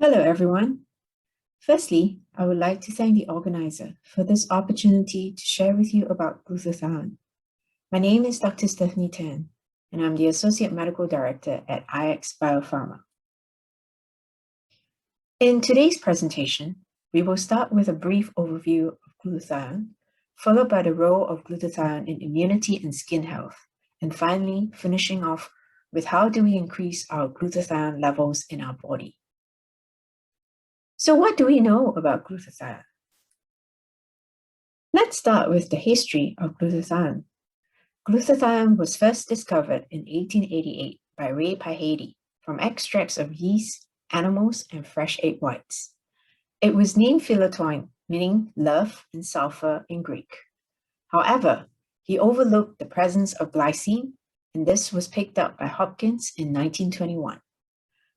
Hello, everyone. Firstly, I would like to thank the organizer for this opportunity to share with you about glutathione. My name is Dr. Stephanie Tan, and I'm the Associate Medical Director at IX Biopharma. In today's presentation, we will start with a brief overview of glutathione, followed by the role of glutathione in immunity and skin health, and finally finishing off with how do we increase our glutathione levels in our body. So what do we know about glutathione? Let's start with the history of glutathione. Glutathione was first discovered in 1888 by Ray Pahady from extracts of yeast, animals, and fresh egg whites. It was named philatoin, meaning love and sulfur in Greek. However, he overlooked the presence of glycine, and this was picked up by Hopkins in 1921.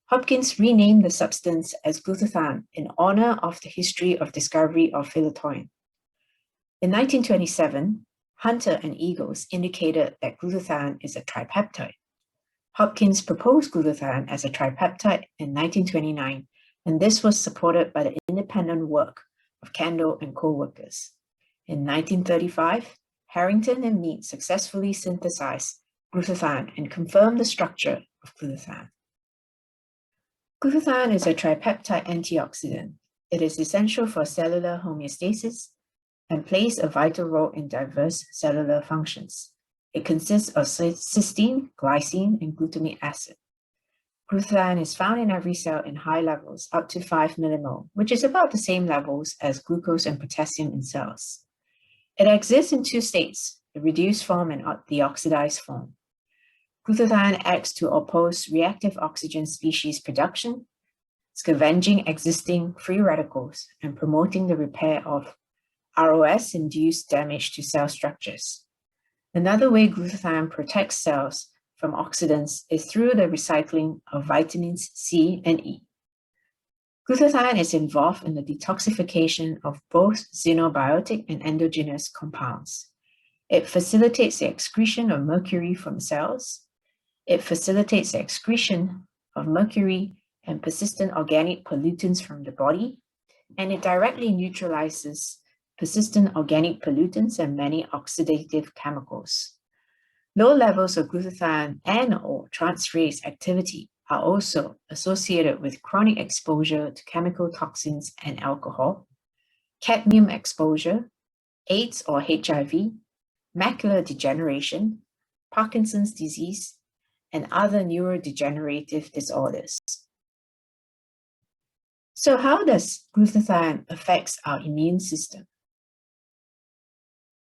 Hopkins renamed the substance as glutathione in honor of the history of discovery of philatoin. In 1927, Hunter and Eagles indicated that glutathione is a tripeptide. Hopkins proposed glutathione as a tripeptide in 1929, and this was supported by the independent work of Kendall and co-workers. In 1935, Harrington and Mead successfully synthesized glutathione and confirmed the structure of glutathione. Glutathione is a tripeptide antioxidant. It is essential for cellular homeostasis and plays a vital role in diverse cellular functions. It consists of cysteine, glycine, and glutamic acid. Glutathione is found in every cell in high levels, up to 5 millimole, which is about the same levels as glucose and potassium in cells. It exists in two states, the reduced form and the oxidized form. Glutathione acts to oppose reactive oxygen species production, scavenging existing free radicals, and promoting the repair of ROS-induced damage to cell structures. Another way glutathione protects cells from oxidants is through the recycling of vitamins C and E. Glutathione is involved in the detoxification of both xenobiotic and endogenous compounds. It facilitates the excretion of mercury from cells. It facilitates the excretion of mercury and persistent organic pollutants from the body, and it directly neutralizes persistent organic pollutants and many oxidative chemicals. Low levels of glutathione and/or transferase activity are also associated with chronic exposure to chemical toxins and alcohol, cadmium exposure, AIDS or HIV, macular degeneration, Parkinson's disease, and other neurodegenerative disorders. So how does glutathione affect our immune system?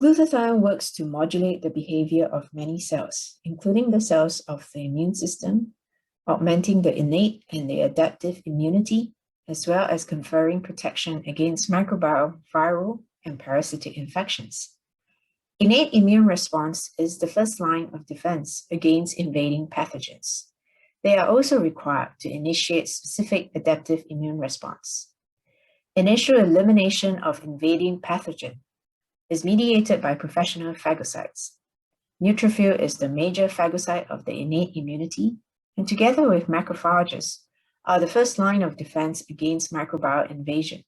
Glutathione works to modulate the behavior of many cells, including the cells of the immune system, augmenting the innate and the adaptive immunity, as well as conferring protection against microbial, viral, and parasitic infections. Innate immune response is the first line of defense against invading pathogens. They are also required to initiate specific adaptive immune response. Initial elimination of invading pathogen is mediated by professional phagocytes. Neutrophil is the major phagocyte of the innate immunity, and together with macrophages, are the first line of defense against microbial invasion.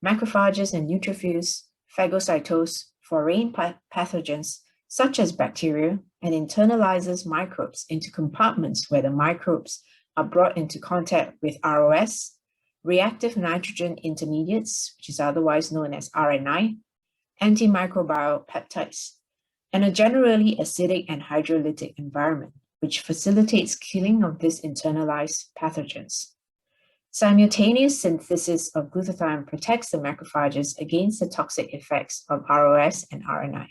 Macrophages and neutrophils phagocytose foreign pathogens such as bacteria and internalizes microbes into compartments where the microbes are brought into contact with ROS, reactive nitrogen intermediates, which is otherwise known as RNI, antimicrobial peptides, and a generally acidic and hydrolytic environment, which facilitates killing of these internalized pathogens. Simultaneous synthesis of glutathione protects the macrophages against the toxic effects of ROS and RNI.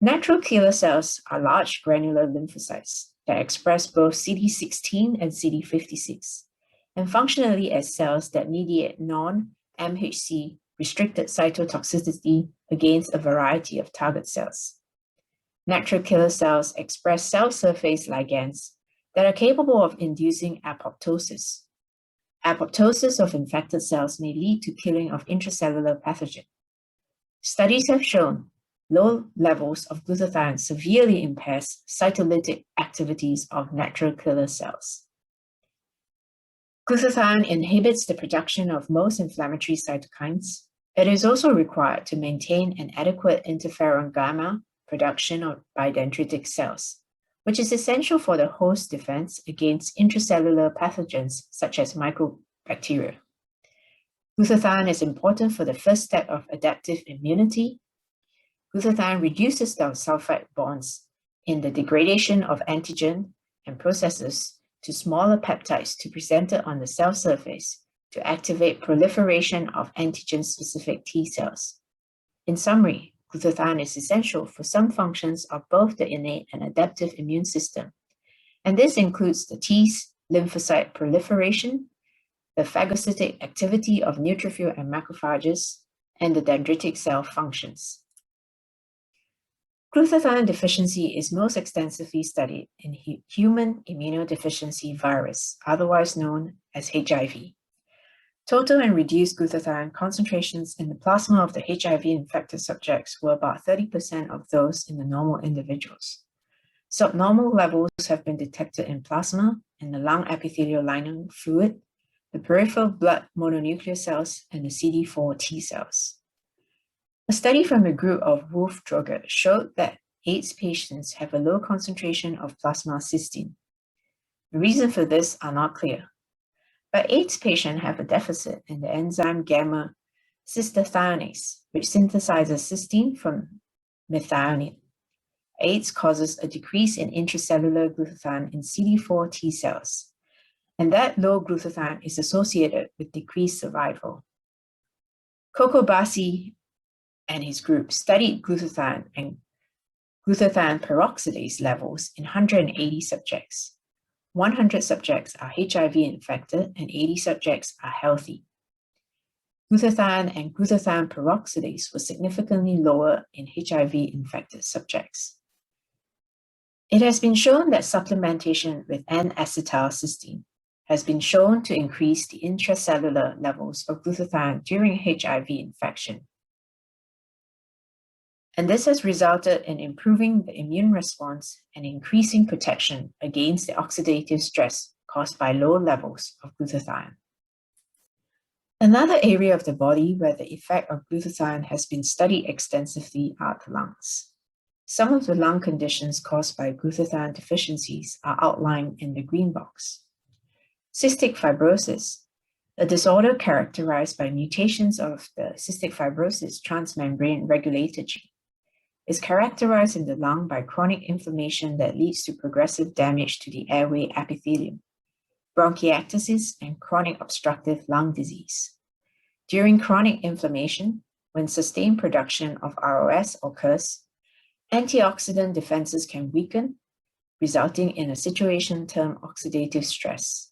Natural killer cells are large granular lymphocytes that express both CD16 and CD56, and functionally as cells that mediate non-MHC restricted cytotoxicity against a variety of target cells. Natural killer cells express cell surface ligands that are capable of inducing apoptosis. Apoptosis of infected cells may lead to killing of intracellular pathogen. Studies have shown low levels of glutathione severely impairs cytolytic activities of natural killer cells. Glutathione inhibits the production of most inflammatory cytokines. It is also required to maintain an adequate interferon gamma production by dendritic cells, which is essential for the host defense against intracellular pathogens such as mycobacteria. Glutathione is important for the first step of adaptive immunity. Glutathione reduces the sulfide bonds in the degradation of antigen and processes to smaller peptides to be presented on the cell surface to activate proliferation of antigen-specific T cells. In summary, glutathione is essential for some functions of both the innate and adaptive immune system, and this includes the T lymphocyte proliferation, the phagocytic activity of neutrophil and macrophages, and the dendritic cell functions. Glutathione deficiency is most extensively studied in human immunodeficiency virus, otherwise known as HIV. Total and reduced glutathione concentrations in the plasma of the HIV-infected subjects were about 30% of those in the normal individuals. Subnormal levels have been detected in plasma, in the lung epithelial lining fluid, the peripheral blood mononuclear cells, and the CD4 T cells. A study from a group of Wolf-Droger showed that AIDS patients have a low concentration of plasma cysteine. The reason for this are not clear, but AIDS patients have a deficit in the enzyme gamma cystathionase, which synthesizes cysteine from methionine. AIDS causes a decrease in intracellular glutathione in CD4 T cells, and that low glutathione is associated with decreased survival. Kokobasi and his group studied glutathione and glutathione peroxidase levels in 180 subjects. 100 subjects are HIV infected and 80 subjects are healthy. Glutathione and glutathione peroxidase was significantly lower in HIV infected subjects. It has been shown that supplementation with N-acetylcysteine has been shown to increase the intracellular levels of glutathione during HIV infection. And this has resulted in improving the immune response and increasing protection against the oxidative stress caused by low levels of glutathione. Another area of the body where the effect of glutathione has been studied extensively are the lungs. Some of the lung conditions caused by glutathione deficiencies are outlined in the green box. Cystic fibrosis, a disorder characterized by mutations of the cystic fibrosis transmembrane regulator gene, is characterized in the lung by chronic inflammation that leads to progressive damage to the airway epithelium, bronchiectasis, and chronic obstructive lung disease. During chronic inflammation, when sustained production of ROS occurs, antioxidant defenses can weaken, resulting in a situation termed oxidative stress.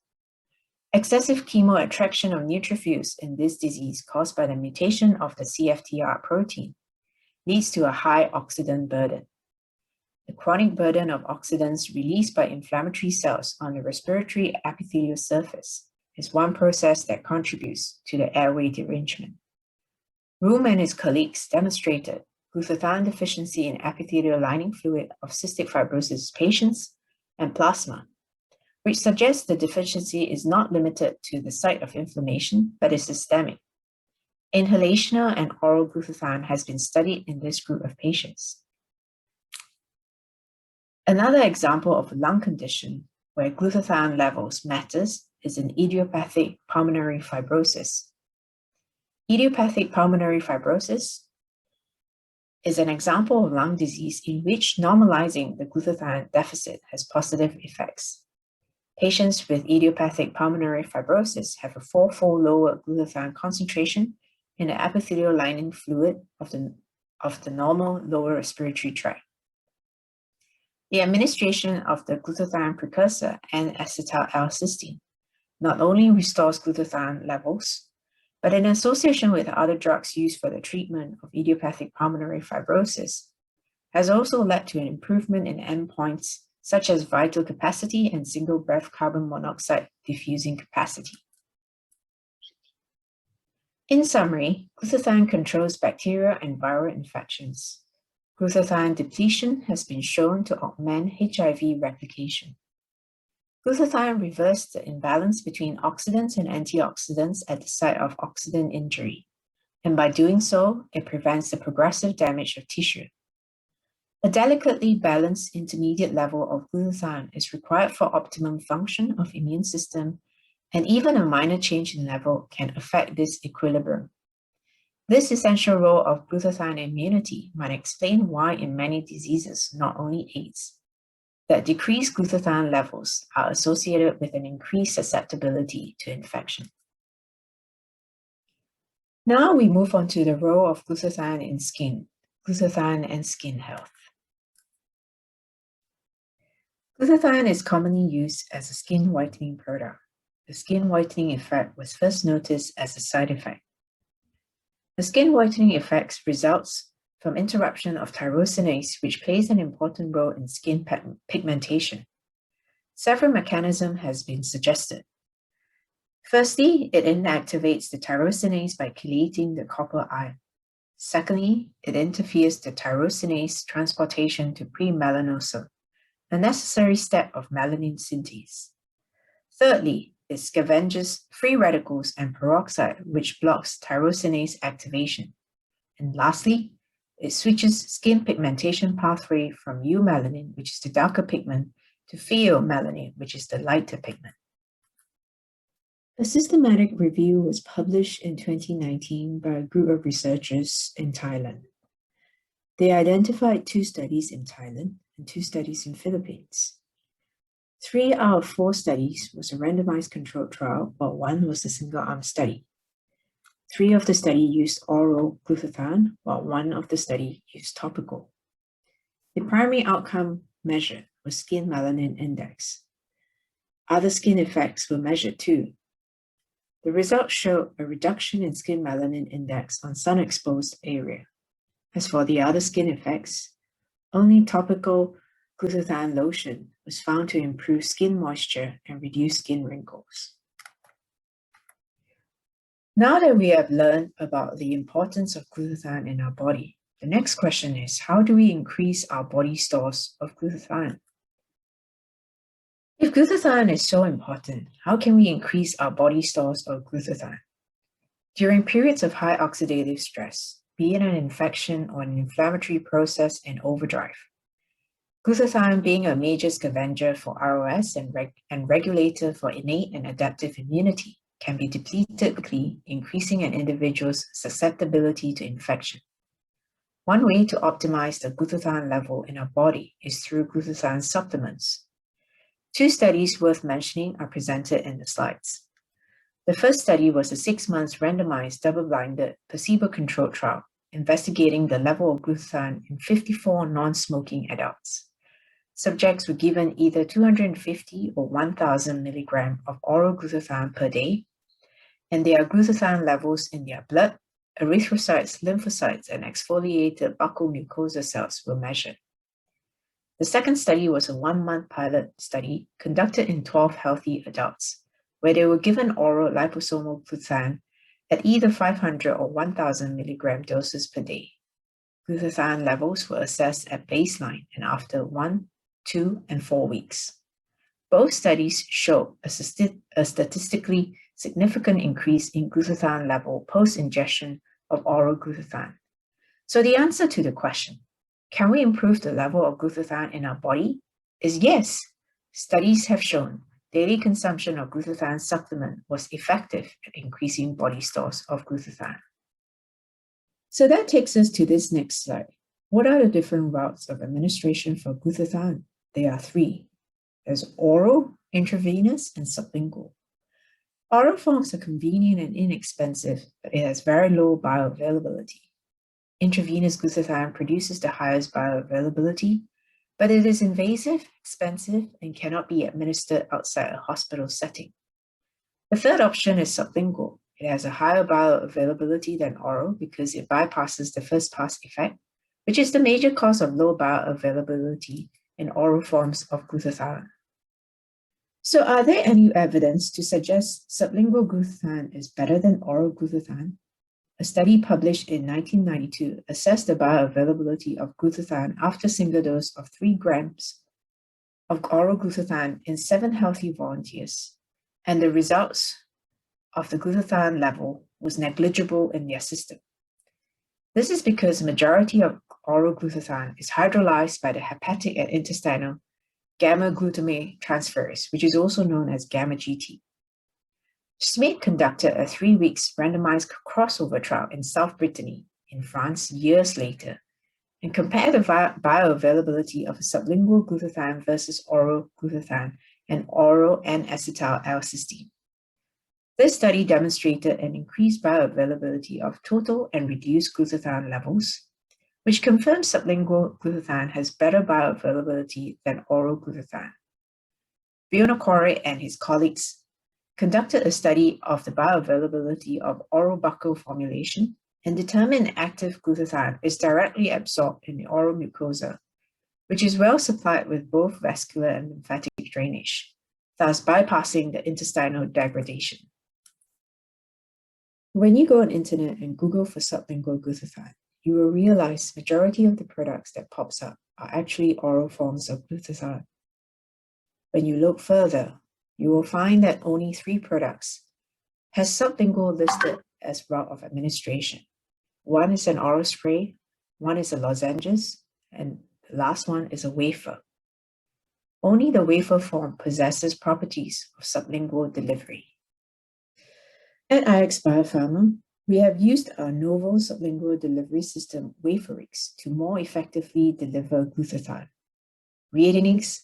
Excessive chemoattraction of neutrophils in this disease caused by the mutation of the CFTR protein leads to a high oxidant burden. The chronic burden of oxidants released by inflammatory cells on the respiratory epithelial surface is one process that contributes to the airway derangement. Room and his colleagues demonstrated glutathione deficiency in epithelial lining fluid of cystic fibrosis patients and plasma, which suggests the deficiency is not limited to the site of inflammation, but is systemic. Inhalational and oral glutathione has been studied in this group of patients. Another example of a lung condition where glutathione levels matters is in idiopathic pulmonary fibrosis. Idiopathic pulmonary fibrosis is an example of lung disease in which normalizing the glutathione deficit has positive effects. Patients with idiopathic pulmonary fibrosis have a 4-fold lower glutathione concentration in the epithelial lining fluid of the normal lower respiratory tract. The administration of the glutathione precursor N-acetyl-L-cysteine not only restores glutathione levels, but in association with other drugs used for the treatment of idiopathic pulmonary fibrosis, has also led to an improvement in endpoints such as vital capacity and single breath carbon monoxide diffusing capacity. In summary, glutathione controls bacterial and viral infections. Glutathione depletion has been shown to augment HIV replication. Glutathione reversed the imbalance between oxidants and antioxidants at the site of oxidant injury, and by doing so, it prevents the progressive damage of tissue. A delicately balanced intermediate level of glutathione is required for optimum function of immune system, and even a minor change in level can affect this equilibrium. This essential role of glutathione immunity might explain why in many diseases, not only AIDS, that decreased glutathione levels are associated with an increased susceptibility to infection. Now we move on to the role of glutathione in skin, glutathione and skin health. Glutathione is commonly used as a skin whitening product. The skin whitening effect was first noticed as a side effect. The skin whitening effect results from interruption of tyrosinase, which plays an important role in skin pigmentation. Several mechanisms have been suggested. Firstly, it inactivates the tyrosinase by chelating the copper ion. Secondly, it interferes the tyrosinase transportation to pre-melanosome, a necessary step of melanin synthase. Thirdly, it scavenges free radicals and peroxide, which blocks tyrosinase activation. And lastly, it switches skin pigmentation pathway from eumelanin, which is the darker pigment, to pheomelanin, which is the lighter pigment. A systematic review was published in 2019 by a group of researchers in Thailand. They identified 2 studies in Thailand and 2 studies in Philippines. 3 out of 4 studies was a randomized controlled trial, while 1 was a single-arm study. 3 of the study used oral glutathione, while 1 of the study used topical. The primary outcome measured was skin melanin index. Other skin effects were measured too. The results showed a reduction in skin melanin index on sun-exposed area. As for the other skin effects, only topical glutathione lotion was found to improve skin moisture and reduce skin wrinkles. Now that we have learned about the importance of glutathione in our body, the next question is, how do we increase our body stores of glutathione? If glutathione is so important, how can we increase our body stores of glutathione? During periods of high oxidative stress, be it an infection or an inflammatory process in overdrive, glutathione being a major scavenger for ROS and regulator for innate and adaptive immunity can be depleted quickly, increasing an individual's susceptibility to infection. One way to optimize the glutathione level in our body is through glutathione supplements. 2 studies worth mentioning are presented in the slides. The first study was a 6-month randomized, double-blinded, placebo-controlled trial investigating the level of glutathione in 54 non-smoking adults. Subjects were given either 250 or 1,000 milligrams of oral glutathione per day, and their glutathione levels in their blood, erythrocytes, lymphocytes, and exfoliated buccal mucosa cells were measured. The second study was a 1-month pilot study conducted in 12 healthy adults, where they were given oral liposomal glutathione at either 500 or 1,000 milligram doses per day. Glutathione levels were assessed at baseline and after 1, 2, and 4 weeks. Both studies showed a statistically significant increase in glutathione level post-ingestion of oral glutathione. So the answer to the question, can we improve the level of glutathione in our body, is yes. Studies have shown daily consumption of glutathione supplement was effective at increasing body stores of glutathione. So that takes us to this next slide. What are the different routes of administration for glutathione? There are 3. There's oral, intravenous, and sublingual. Oral forms are convenient and inexpensive, but it has very low bioavailability. Intravenous glutathione produces the highest bioavailability, but it is invasive, expensive, and cannot be administered outside a hospital setting. The third option is sublingual. It has a higher bioavailability than oral because it bypasses the first-pass effect, which is the major cause of low bioavailability in oral forms of glutathione. So are there any evidence to suggest sublingual glutathione is better than oral glutathione? A study published in 1992 assessed the bioavailability of glutathione after single dose of 3 grams of oral glutathione in 7 healthy volunteers, and the results of the glutathione level was negligible in their system. This is because the majority of oral glutathione is hydrolyzed by the hepatic and intestinal gamma-glutamate transferase, which is also known as gamma-GT. Smith conducted a 3-week randomized crossover trial in South Brittany in France years later and compared the bioavailability of a sublingual glutathione versus oral glutathione and oral N-acetyl L-cysteine. This study demonstrated an increased bioavailability of total and reduced glutathione levels, which confirms sublingual glutathione has better bioavailability than oral glutathione. Buonocore and his colleagues conducted a study of the bioavailability of oral buccal formulation and determined active glutathione is directly absorbed in the oral mucosa, which is well supplied with both vascular and lymphatic drainage, thus bypassing the intestinal degradation. When you go on internet and Google for sublingual glutathione, you will realize majority of the products that pops up are actually oral forms of glutathione. When you look further, you will find that only 3 products has sublingual listed as route of administration. One is an oral spray, one is a lozenges, and the last one is a wafer. Only the wafer form possesses properties of sublingual delivery. At RadianiX Biopharma, we have used our novel sublingual delivery system, WaferX, to more effectively deliver glutathione. RadianiX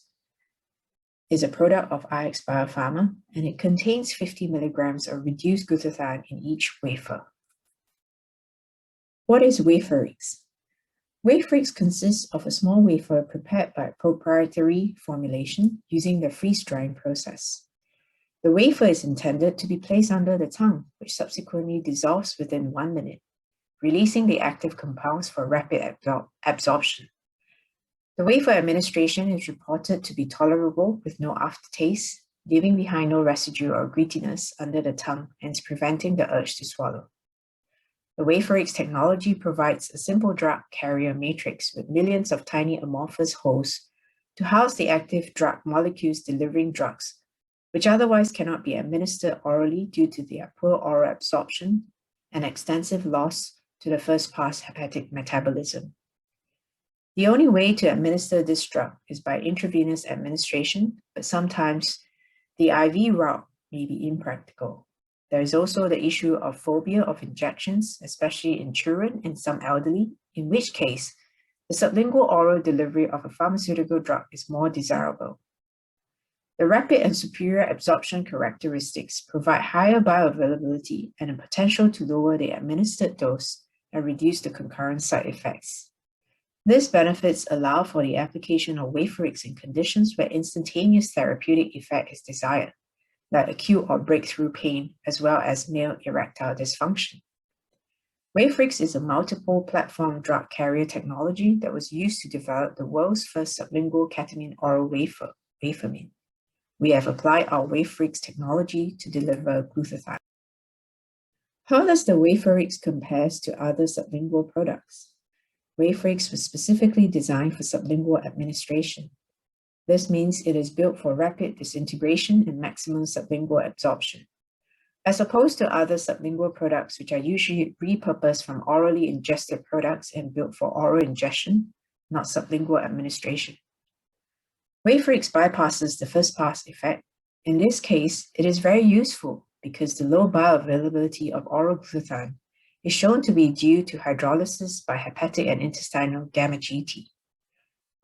is a product of RadianiX Biopharma, and it contains 50 milligrams of reduced glutathione in each wafer. What is WaferX? WaferX consists of a small wafer prepared by proprietary formulation using the freeze-drying process. The wafer is intended to be placed under the tongue, which subsequently dissolves within 1 minute, releasing the active compounds for rapid absorption. The wafer administration is reported to be tolerable with no aftertaste, leaving behind no residue or grittiness under the tongue, hence preventing the urge to swallow. The WaferX technology provides a simple drug carrier matrix with millions of tiny amorphous holes to house the active drug molecules delivering drugs, which otherwise cannot be administered orally due to their poor oral absorption and extensive loss to the first-pass hepatic metabolism. The only way to administer this drug is by intravenous administration, but sometimes the IV route may be impractical. There is also the issue of phobia of injections, especially in children and some elderly, in which case the sublingual oral delivery of a pharmaceutical drug is more desirable. The rapid and superior absorption characteristics provide higher bioavailability and a potential to lower the administered dose and reduce the concurrent side effects. These benefits allow for the application of WaferX in conditions where instantaneous therapeutic effect is desired, like acute or breakthrough pain, as well as male erectile dysfunction. WaferX is a multiple platform drug carrier technology that was used to develop the world's first sublingual ketamine oral wafer, Wafermin. We have applied our WaferX technology to deliver glutathione. How does the WaferX compare to other sublingual products? WaferX was specifically designed for sublingual administration. This means it is built for rapid disintegration and maximum sublingual absorption. As opposed to other sublingual products, which are usually repurposed from orally ingested products and built for oral ingestion, not sublingual administration. WaferX bypasses the first-pass effect. In this case, it is very useful because the low bioavailability of oral glutathione is shown to be due to hydrolysis by hepatic and intestinal gamma-GT.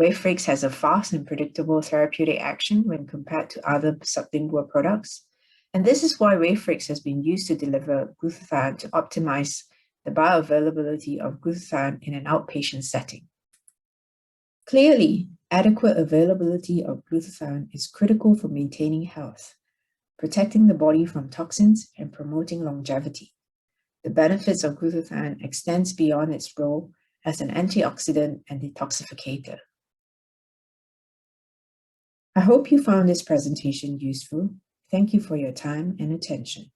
WaferX has a fast and predictable therapeutic action when compared to other sublingual products, and this is why WaferX has been used to deliver glutathione to optimize the bioavailability of glutathione in an outpatient setting. Clearly, adequate availability of glutathione is critical for maintaining health, protecting the body from toxins, and promoting longevity. The benefits of glutathione extends beyond its role as an antioxidant and detoxificator. I hope you found this presentation useful. Thank you for your time and attention.